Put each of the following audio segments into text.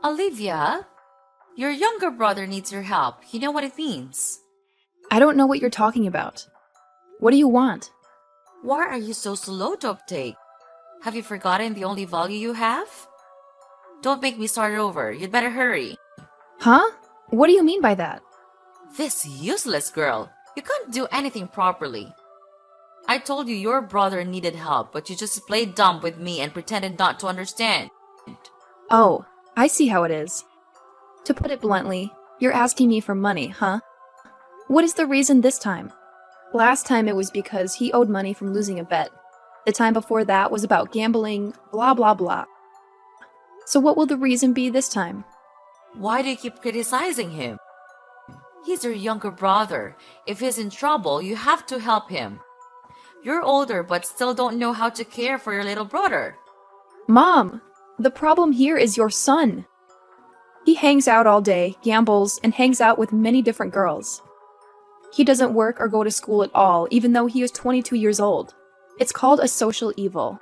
Olivia, your younger brother needs your help. You know what it means. I don't know what you're talking about. What do you want? Why are you so slow to uptake? Have you forgotten the only value you have? Don't make me start over. You'd better hurry. Huh? What do you mean by that? This useless girl. You can't do anything properly. I told you your brother needed help, but you just played dumb with me and pretended not to understand. Oh, I see how it is. To put it bluntly, you're asking me for money, huh? What is the reason this time? Last time it was because he owed money from losing a bet. The time before that was about gambling, blah blah blah. So what will the reason be this time? Why do you keep criticizing him? He's your younger brother. If he's in trouble, you have to help him. You're older but still don't know how to care for your little brother. Mom, the problem here is your son. He hangs out all day, gambles, and hangs out with many different girls. He doesn't work or go to school at all, even though he is 22 years old. It's called a social evil.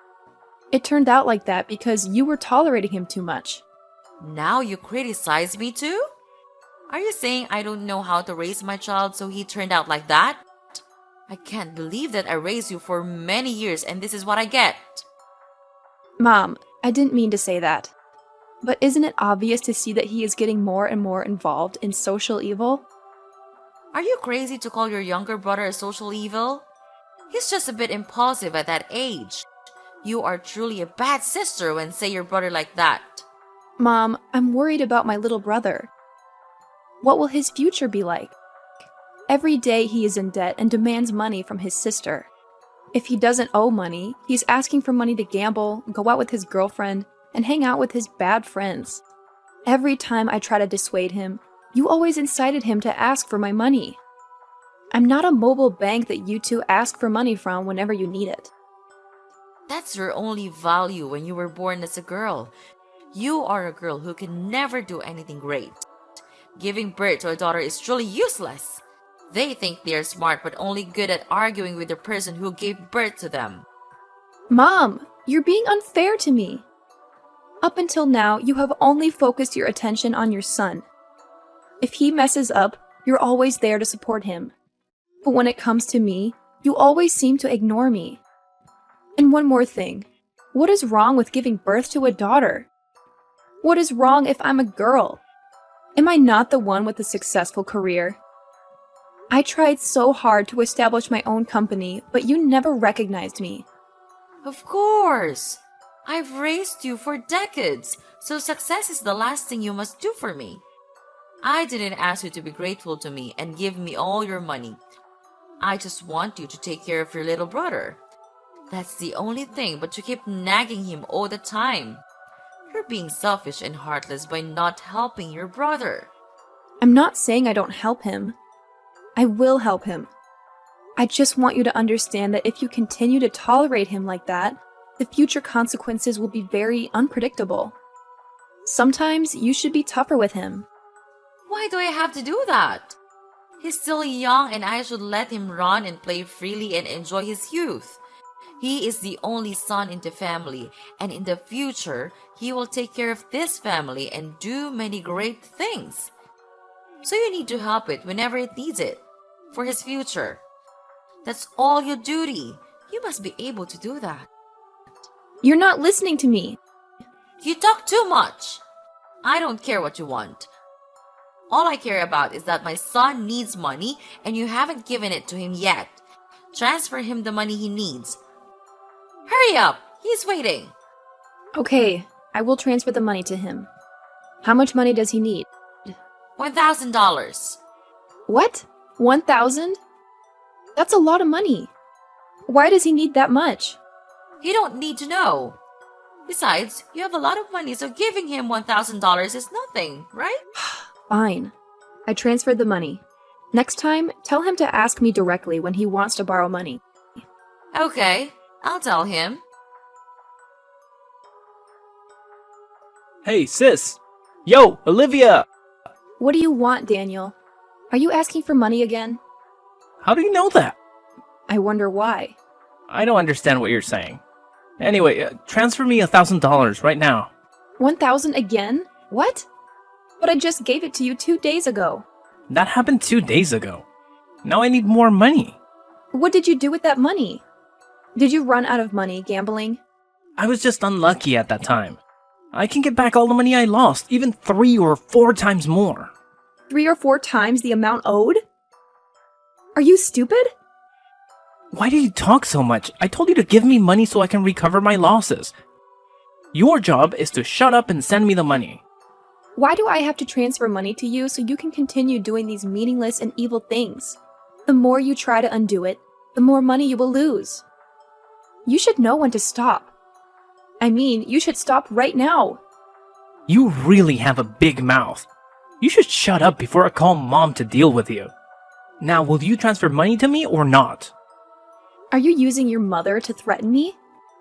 It turned out like that because you were tolerating him too much. Now you criticize me too? Are you saying I don't know how to raise my child so he turned out like that? I can't believe that I raised you for many years and this is what I get. Mom, I didn't mean to say that. But isn't it obvious to see that he is getting more and more involved in social evil? Are you crazy to call your younger brother a social evil? He's just a bit impulsive at that age. You are truly a bad sister when say your brother like that. Mom, I'm worried about my little brother. What will his future be like? Every day he is in debt and demands money from his sister. If he doesn't owe money, he's asking for money to gamble, go out with his girlfriend, and hang out with his bad friends. Every time I try to dissuade him, you always incited him to ask for my money. I'm not a mobile bank that you two ask for money from whenever you need it. That's your only value when you were born as a girl. You are a girl who can never do anything great. Giving birth to a daughter is truly useless. They think they are smart but only good at arguing with the person who gave birth to them. Mom, you're being unfair to me. Up until now, you have only focused your attention on your son. If he messes up, you're always there to support him. But when it comes to me, you always seem to ignore me. And one more thing. What is wrong with giving birth to a daughter? What is wrong if I'm a girl? Am I not the one with a successful career? I tried so hard to establish my own company, but you never recognized me. Of course! I've raised you for decades, so success is the last thing you must do for me. I didn't ask you to be grateful to me and give me all your money. I just want you to take care of your little brother. That's the only thing, but you keep nagging him all the time. You're being selfish and heartless by not helping your brother. I'm not saying I don't help him. I will help him. I just want you to understand that if you continue to tolerate him like that, the future consequences will be very unpredictable. Sometimes you should be tougher with him. Why do I have to do that? He's still young and I should let him run and play freely and enjoy his youth. He is the only son in the family, and in the future, he will take care of this family and do many great things. So you need to help it whenever it needs it, for his future. That's all your duty. You must be able to do that. You're not listening to me. You talk too much. I don't care what you want. All I care about is that my son needs money and you haven't given it to him yet. Transfer him the money he needs. Hurry up! He's waiting. Okay, I will transfer the money to him. How much money does he need? $1,000. What? 1,000? That's a lot of money. Why does he need that much? You don't need to know. Besides, you have a lot of money, so giving him $1,000 is nothing, right? Fine. I transferred the money. Next time, tell him to ask me directly when he wants to borrow money. Okay, I'll tell him. Hey, sis! Yo, Olivia! What do you want, Daniel? Are you asking for money again? How do you know that? I wonder why. I don't understand what you're saying. Anyway, transfer me $1,000 right now. 1,000 again? What? But I just gave it to you 2 days ago. That happened 2 days ago. Now I need more money. What did you do with that money? Did you run out of money gambling? I was just unlucky at that time. I can get back all the money I lost, even 3 or 4 times more. 3 or 4 times the amount owed? Are you stupid? Why do you talk so much? I told you to give me money so I can recover my losses. Your job is to shut up and send me the money. Why do I have to transfer money to you so you can continue doing these meaningless and evil things? The more you try to undo it, the more money you will lose. You should know when to stop. I mean, you should stop right now. You really have a big mouth. You should shut up before I call Mom to deal with you. Now, will you transfer money to me or not? Are you using your mother to threaten me?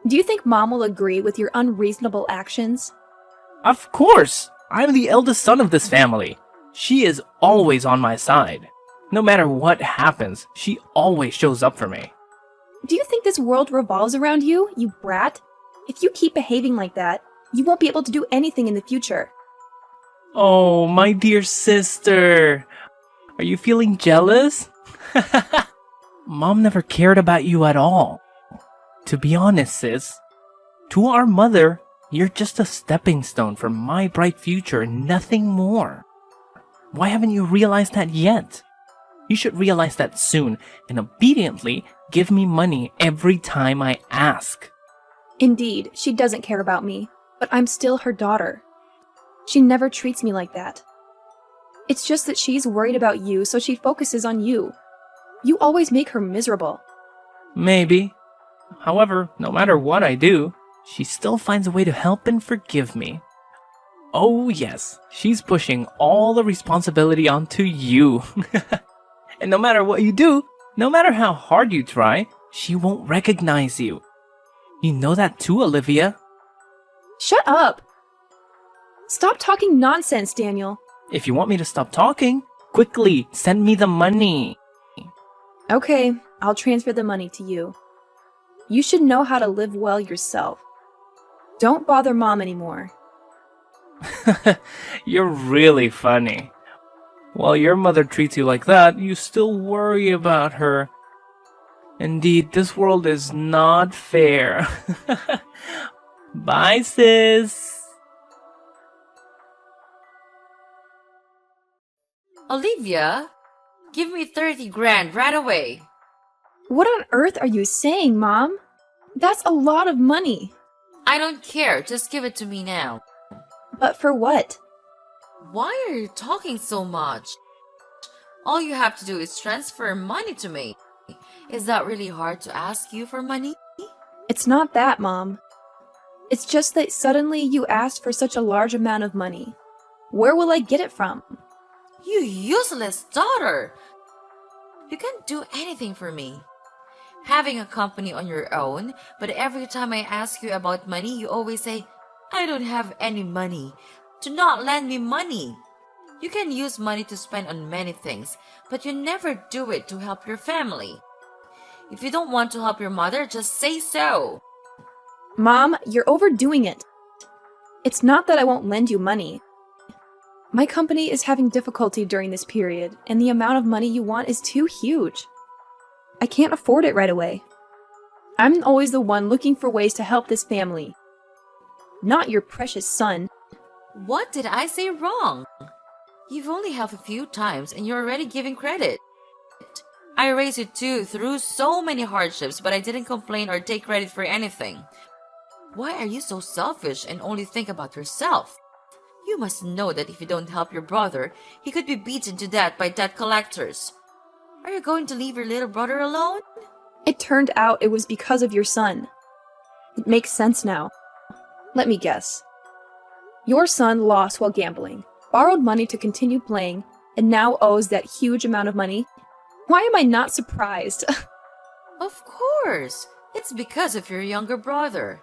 Do you think Mom will agree with your unreasonable actions? Of course! I'm the eldest son of this family. She is always on my side. No matter what happens, she always shows up for me. Do you think this world revolves around you, you brat? If you keep behaving like that, you won't be able to do anything in the future. Oh, my dear sister. Are you feeling jealous? Mom never cared about you at all. To be honest, sis, to our mother, you're just a stepping stone for my bright future and nothing more. Why haven't you realized that yet? You should realize that soon and obediently give me money every time I ask. Indeed, she doesn't care about me, but I'm still her daughter. She never treats me like that. It's just that she's worried about you, so she focuses on you. You always make her miserable. Maybe. However, no matter what I do, she still finds a way to help and forgive me. Oh yes, she's pushing all the responsibility onto you. And no matter what you do, no matter how hard you try, she won't recognize you. You know that too, Olivia. Shut up! Stop talking nonsense, Daniel. If you want me to stop talking, quickly send me the money. Okay, I'll transfer the money to you. You should know how to live well yourself. Don't bother Mom anymore. You're really funny. While your mother treats you like that, you still worry about her. Indeed, this world is not fair. Bye, sis. Olivia, give me 30 grand right away. What on earth are you saying, Mom? That's a lot of money. I don't care, just give it to me now. But for what? Why are you talking so much? All you have to do is transfer money to me. Is that really hard to ask you for money? It's not that, Mom. It's just that suddenly you asked for such a large amount of money. Where will I get it from? You useless daughter! You can't do anything for me. Having a company on your own, but every time I ask you about money, you always say, I don't have any money. Do not lend me money. You can use money to spend on many things, but you never do it to help your family. If you don't want to help your mother, just say so. Mom, you're overdoing it. It's not that I won't lend you money. My company is having difficulty during this period, and the amount of money you want is too huge. I can't afford it right away. I'm always the one looking for ways to help this family. Not your precious son. What did I say wrong? You've only helped a few times and you're already giving credit. I raised you too through so many hardships, but I didn't complain or take credit for anything. Why are you so selfish and only think about yourself? You must know that if you don't help your brother, he could be beaten to death by debt collectors. Are you going to leave your little brother alone? It turned out it was because of your son. It makes sense now. Let me guess. Your son lost while gambling, borrowed money to continue playing, and now owes that huge amount of money. Why am I not surprised? Of course! It's because of your younger brother.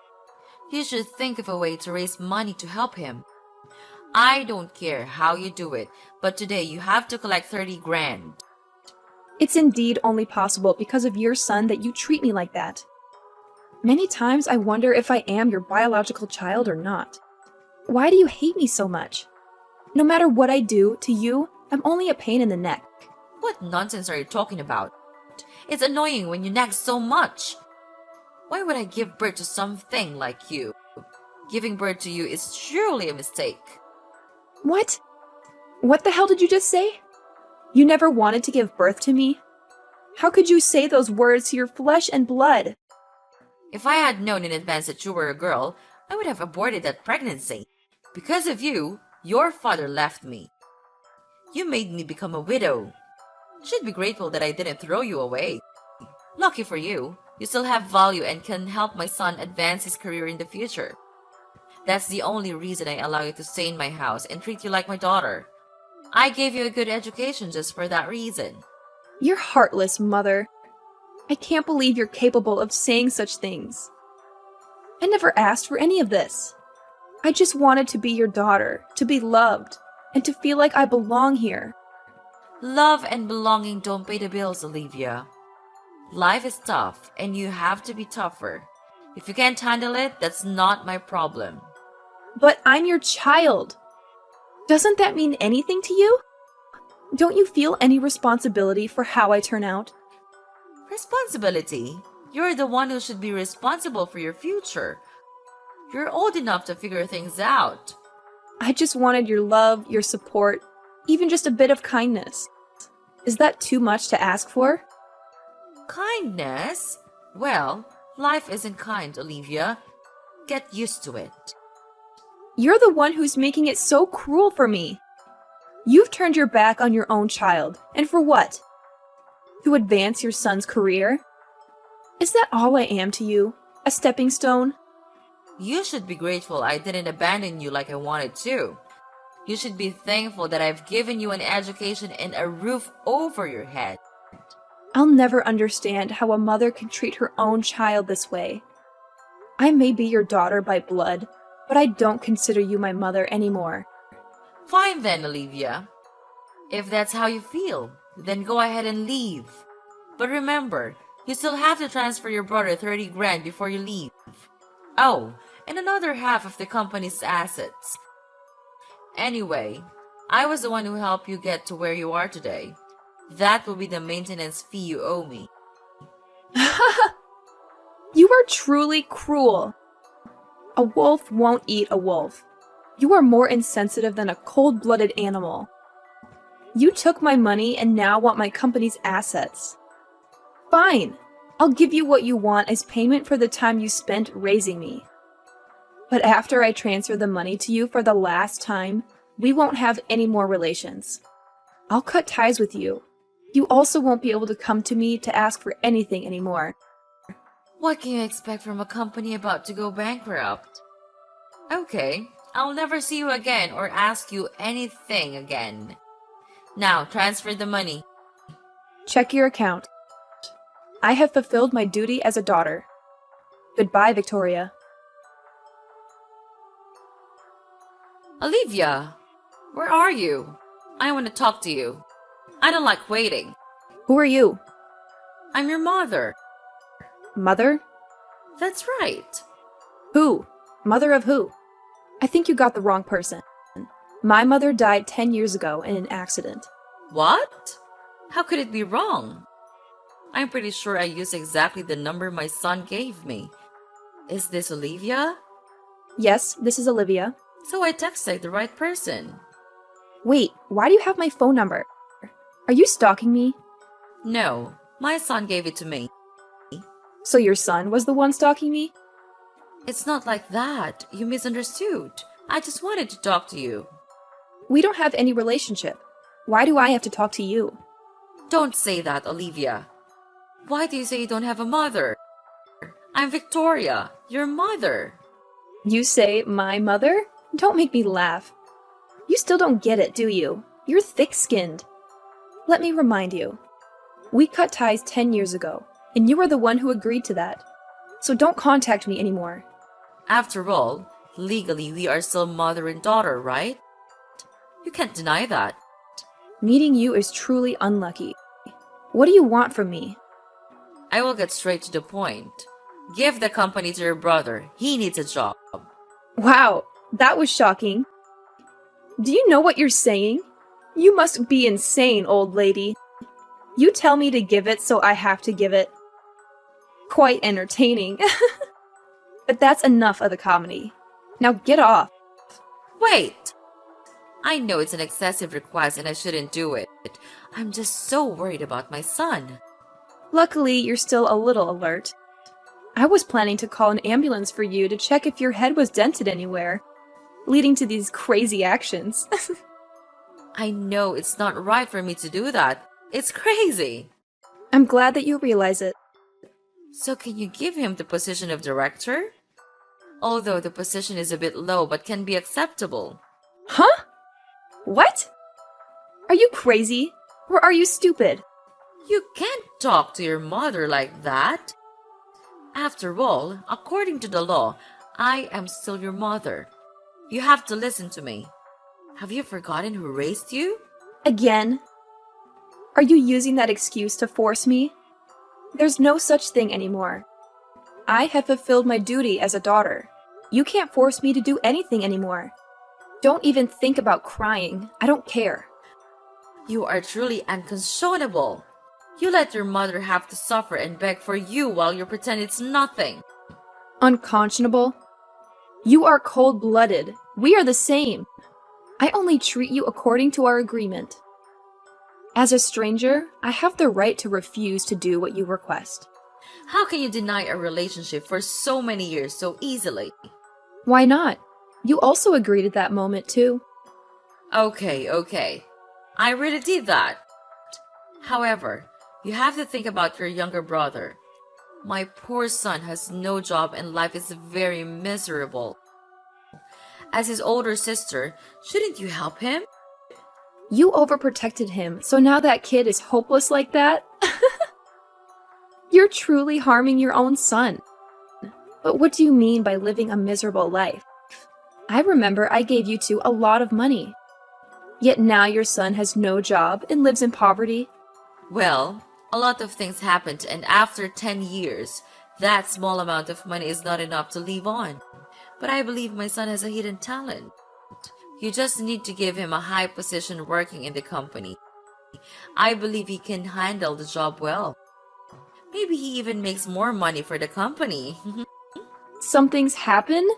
You should think of a way to raise money to help him. I don't care how you do it, but today you have to collect 30 grand. It's indeed only possible because of your son that you treat me like that. Many times I wonder if I am your biological child or not. Why do you hate me so much? No matter what I do to you, I'm only a pain in the neck. What nonsense are you talking about? It's annoying when you nag so much. Why would I give birth to something like you? Giving birth to you is surely a mistake. What? What the hell did you just say? You never wanted to give birth to me? How could you say those words to your flesh and blood? If I had known in advance that you were a girl, I would have aborted that pregnancy. Because of you, your father left me. You made me become a widow. You should be grateful that I didn't throw you away. Lucky for you, you still have value and can help my son advance his career in the future. That's the only reason I allow you to stay in my house and treat you like my daughter. I gave you a good education just for that reason. You're heartless, Mother. I can't believe you're capable of saying such things. I never asked for any of this. I just wanted to be your daughter, to be loved, and to feel like I belong here. Love and belonging don't pay the bills, Olivia. Life is tough, and you have to be tougher. If you can't handle it, that's not my problem. But I'm your child. Doesn't that mean anything to you? Don't you feel any responsibility for how I turn out? Responsibility? You're the one who should be responsible for your future. You're old enough to figure things out. I just wanted your love, your support, even just a bit of kindness. Is that too much to ask for? Kindness? Well, life isn't kind, Olivia. Get used to it. You're the one who's making it so cruel for me. You've turned your back on your own child, and for what? To advance your son's career? Is that all I am to you? A stepping stone? You should be grateful I didn't abandon you like I wanted to. You should be thankful that I've given you an education and a roof over your head. I'll never understand how a mother can treat her own child this way. I may be your daughter by blood, but I don't consider you my mother anymore. Fine then, Olivia. If that's how you feel, then go ahead and leave. But remember, you still have to transfer your brother 30 grand before you leave. Oh, and another half of the company's assets. Anyway, I was the one who helped you get to where you are today. That will be the maintenance fee you owe me. You are truly cruel. A wolf won't eat a wolf. You are more insensitive than a cold-blooded animal. You took my money and now want my company's assets. Fine, I'll give you what you want as payment for the time you spent raising me. But after I transfer the money to you for the last time, we won't have any more relations. I'll cut ties with you. You also won't be able to come to me to ask for anything anymore. What can you expect from a company about to go bankrupt? Okay, I'll never see you again or ask you anything again. Now, transfer the money. Check your account. I have fulfilled my duty as a daughter. Goodbye, Victoria. Olivia, where are you? I want to talk to you. I don't like waiting. Who are you? I'm your mother. Mother? That's right. Who? Mother of who? I think you got the wrong person. My mother died 10 years ago in an accident. What? How could it be wrong? I'm pretty sure I used exactly the number my son gave me. Is this Olivia? Yes, this is Olivia. So I texted the right person. Wait, why do you have my phone number? Are you stalking me? No, my son gave it to me. So your son was the one stalking me? It's not like that. You misunderstood. I just wanted to talk to you. We don't have any relationship. Why do I have to talk to you? Don't say that, Olivia. Why do you say you don't have a mother? I'm Victoria, your mother. You say my mother? Don't make me laugh. You still don't get it, do you? You're thick-skinned. Let me remind you. We cut ties 10 years ago, and you were the one who agreed to that. So don't contact me anymore. After all, legally we are still mother and daughter, right? You can't deny that. Meeting you is truly unlucky. What do you want from me? I will get straight to the point. Give the company to your brother. He needs a job. Wow, that was shocking. Do you know what you're saying? You must be insane, old lady. You tell me to give it, so I have to give it. Quite entertaining. But that's enough of the comedy. Now get off. Wait! I know it's an excessive request and I shouldn't do it. I'm just so worried about my son. Luckily, you're still a little alert. I was planning to call an ambulance for you to check if your head was dented anywhere, leading to these crazy actions. I know it's not right for me to do that. It's crazy. I'm glad that you realize it. So can you give him the position of director? Although the position is a bit low but can be acceptable. Huh? What? Are you crazy? Or are you stupid? You can't talk to your mother like that. After all, according to the law, I am still your mother. You have to listen to me. Have you forgotten who raised you? Again? Are you using that excuse to force me? There's no such thing anymore. I have fulfilled my duty as a daughter. You can't force me to do anything anymore. Don't even think about crying. I don't care. You are truly unconscionable. You let your mother have to suffer and beg for you while you pretend it's nothing. Unconscionable? You are cold-blooded. We are the same. I only treat you according to our agreement. As a stranger, I have the right to refuse to do what you request. How can you deny a relationship for so many years so easily? Why not? You also agreed at that moment, too. Okay. I really did that. However, you have to think about your younger brother. My poor son has no job and life is very miserable. As his older sister, shouldn't you help him? You overprotected him, so now that kid is hopeless like that? You're truly harming your own son. But what do you mean by living a miserable life? I remember I gave you two a lot of money. Yet now your son has no job and lives in poverty. Well, a lot of things happened, and after 10 years, that small amount of money is not enough to live on. But I believe my son has a hidden talent. You just need to give him a high position working in the company. I believe he can handle the job well. Maybe he even makes more money for the company. Something's happened?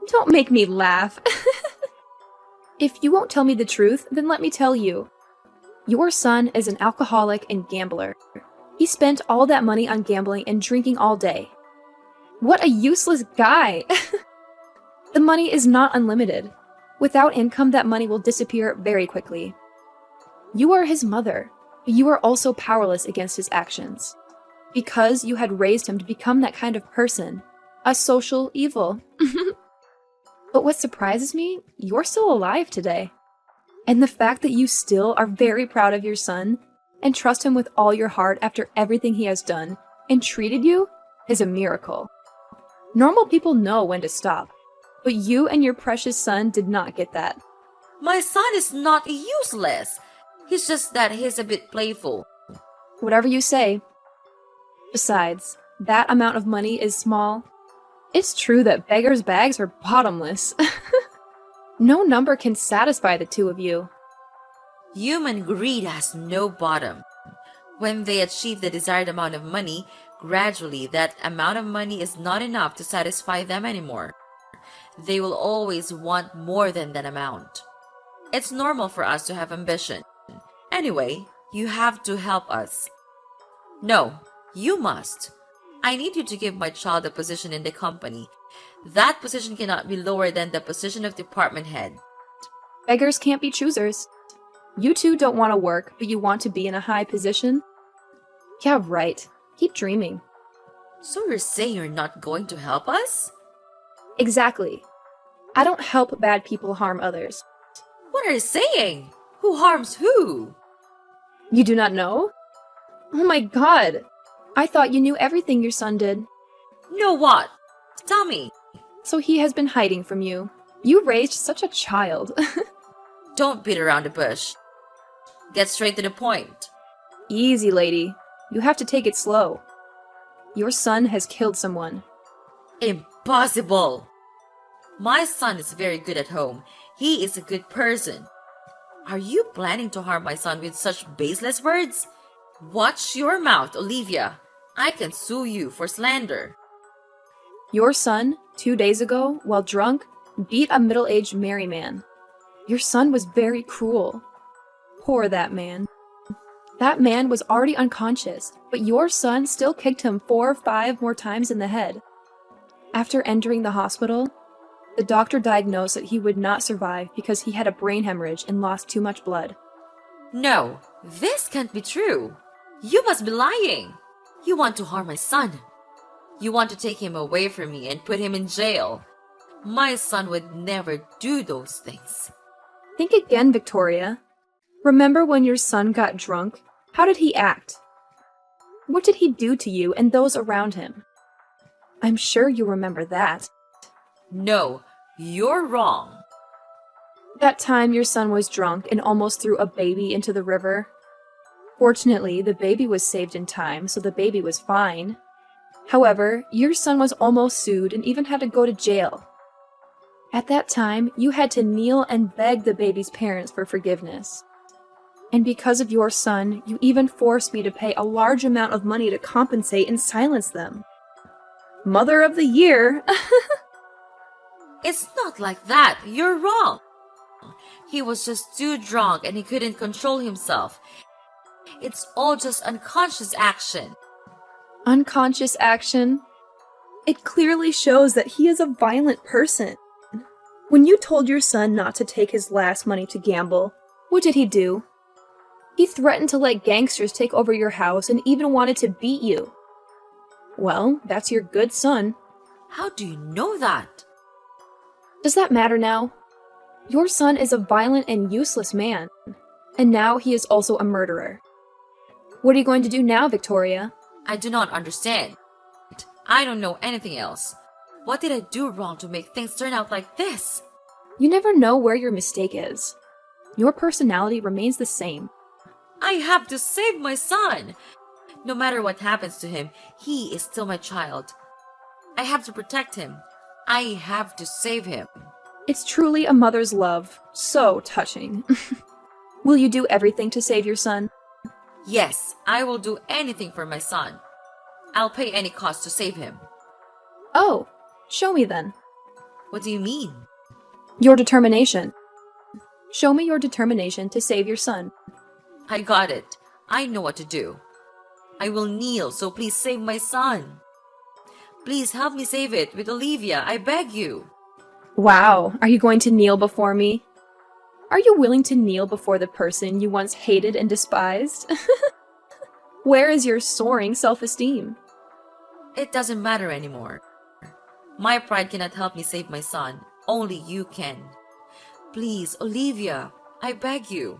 Don't make me laugh. If you won't tell me the truth, then let me tell you. Your son is an alcoholic and gambler. He spent all that money on gambling and drinking all day. What a useless guy! The money is not unlimited. Without income, that money will disappear very quickly. You are his mother, but you are also powerless against his actions. Because you had raised him to become that kind of person. A social evil. But what surprises me, you're still alive today. And the fact that you still are very proud of your son and trust him with all your heart after everything he has done and treated you is a miracle. Normal people know when to stop, but you and your precious son did not get that. My son is not useless. He's just that he's a bit playful. Whatever you say. Besides, that amount of money is small. It's true that beggars' bags are bottomless. No number can satisfy the two of you. Human greed has no bottom. When they achieve the desired amount of money, gradually that amount of money is not enough to satisfy them anymore. They will always want more than that amount. It's normal for us to have ambition. Anyway, you have to help us. No, you must. I need you to give my child a position in the company. That position cannot be lower than the position of department head. Beggars can't be choosers. You two don't want to work, but you want to be in a high position? Yeah, right. Keep dreaming. So you're saying you're not going to help us? Exactly. I don't help bad people harm others. What are you saying? Who harms who? You do not know? Oh my god! I thought you knew everything your son did. Know what? Tell me. So he has been hiding from you. You raised such a child. Don't beat around the bush. Get straight to the point. Easy, lady. You have to take it slow. Your son has killed someone. Impossible! My son is very good at home. He is a good person. Are you planning to harm my son with such baseless words? Watch your mouth, Olivia. I can sue you for slander. Your son, 2 days ago, while drunk, beat a middle-aged married man. Your son was very cruel. Poor that man. That man was already unconscious, but your son still kicked him 4 or 5 more times in the head. After entering the hospital, the doctor diagnosed that he would not survive because he had a brain hemorrhage and lost too much blood. No, this can't be true. You must be lying. You want to harm my son. You want to take him away from me and put him in jail. My son would never do those things. Think again, Victoria. Remember when your son got drunk? How did he act? What did he do to you and those around him? I'm sure you remember that. No, you're wrong. That time your son was drunk and almost threw a baby into the river. Fortunately, the baby was saved in time, so the baby was fine. However, your son was almost sued and even had to go to jail. At that time, you had to kneel and beg the baby's parents for forgiveness. And because of your son, you even forced me to pay a large amount of money to compensate and silence them. Mother of the Year! It's not like that. You're wrong. He was just too drunk and he couldn't control himself. It's all just unconscious action. Unconscious action? It clearly shows that he is a violent person. When you told your son not to take his last money to gamble, what did he do? He threatened to let gangsters take over your house and even wanted to beat you. Well, that's your good son. How do you know that? Does that matter now? Your son is a violent and useless man, and now he is also a murderer. What are you going to do now, Victoria? I do not understand. I don't know anything else. What did I do wrong to make things turn out like this? You never know where your mistake is. Your personality remains the same. I have to save my son. No matter what happens to him, he is still my child. I have to protect him. I have to save him. It's truly a mother's love. So touching. Will you do everything to save your son? Yes, I will do anything for my son. I'll pay any cost to save him. Oh, show me then. What do you mean? Your determination. Show me your determination to save your son. I got it. I know what to do. I will kneel, so please save my son. Please help me save it with Olivia, I beg you. Wow, are you going to kneel before me? Are you willing to kneel before the person you once hated and despised? Where is your soaring self-esteem? It doesn't matter anymore. My pride cannot help me save my son. Only you can. Please, Olivia, I beg you.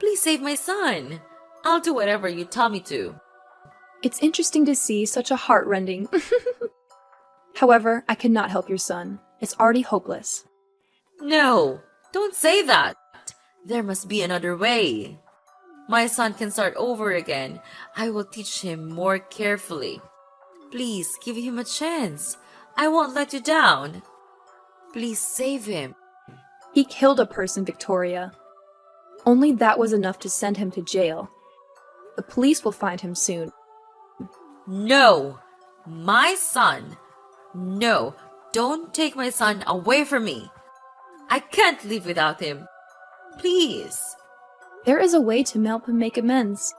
Please save my son. I'll do whatever you tell me to. It's interesting to see such a heart-rending. However, I cannot help your son. It's already hopeless. No, don't say that. There must be another way. My son can start over again. I will teach him more carefully. Please give him a chance. I won't let you down. Please save him. He killed a person, Victoria. Only that was enough to send him to jail. The police will find him soon. No, my son. No, don't take my son away from me. I can't live without him. Please. There is a way to help him make amends.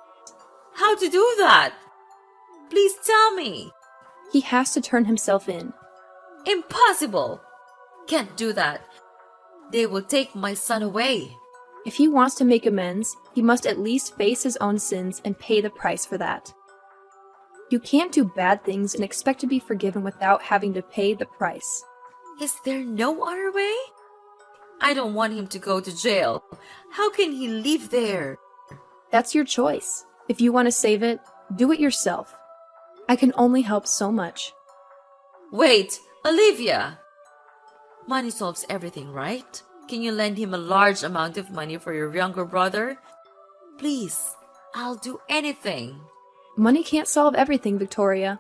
How to do that? Please tell me. He has to turn himself in. Impossible. Can't do that. They will take my son away. If he wants to make amends, he must at least face his own sins and pay the price for that. You can't do bad things and expect to be forgiven without having to pay the price. Is there no other way? I don't want him to go to jail. How can he live there? That's your choice. If you want to save it, do it yourself. I can only help so much. Wait, Olivia! Money solves everything, right? Can you lend him a large amount of money for your younger brother? Please, I'll do anything. Money can't solve everything, Victoria.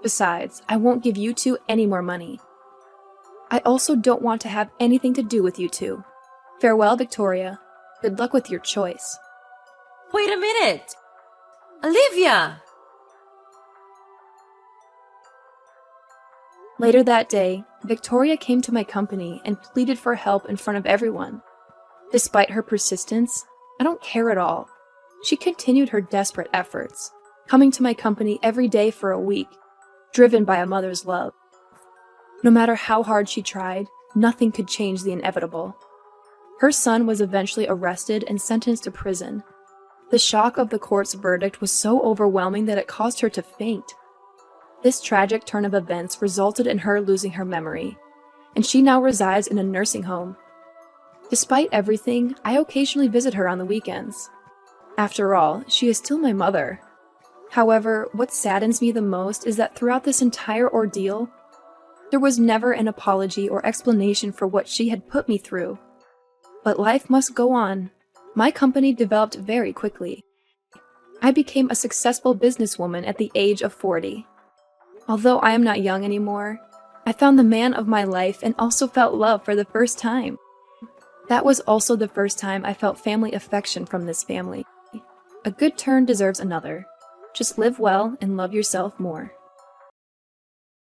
Besides, I won't give you two any more money. I also don't want to have anything to do with you two. Farewell, Victoria. Good luck with your choice. Wait a minute! Olivia! Later that day, Victoria came to my company and pleaded for help in front of everyone. Despite her persistence, I don't care at all. She continued her desperate efforts, coming to my company every day for a week, driven by a mother's love. No matter how hard she tried, nothing could change the inevitable. Her son was eventually arrested and sentenced to prison. The shock of the court's verdict was so overwhelming that it caused her to faint. This tragic turn of events resulted in her losing her memory, and she now resides in a nursing home. Despite everything, I occasionally visit her on the weekends. After all, she is still my mother. However, what saddens me the most is that throughout this entire ordeal, there was never an apology or explanation for what she had put me through. But life must go on. My company developed very quickly. I became a successful businesswoman at the age of 40. Although I am not young anymore, I found the man of my life and also felt love for the first time. That was also the first time I felt family affection from this family. A good turn deserves another. Just live well and love yourself more.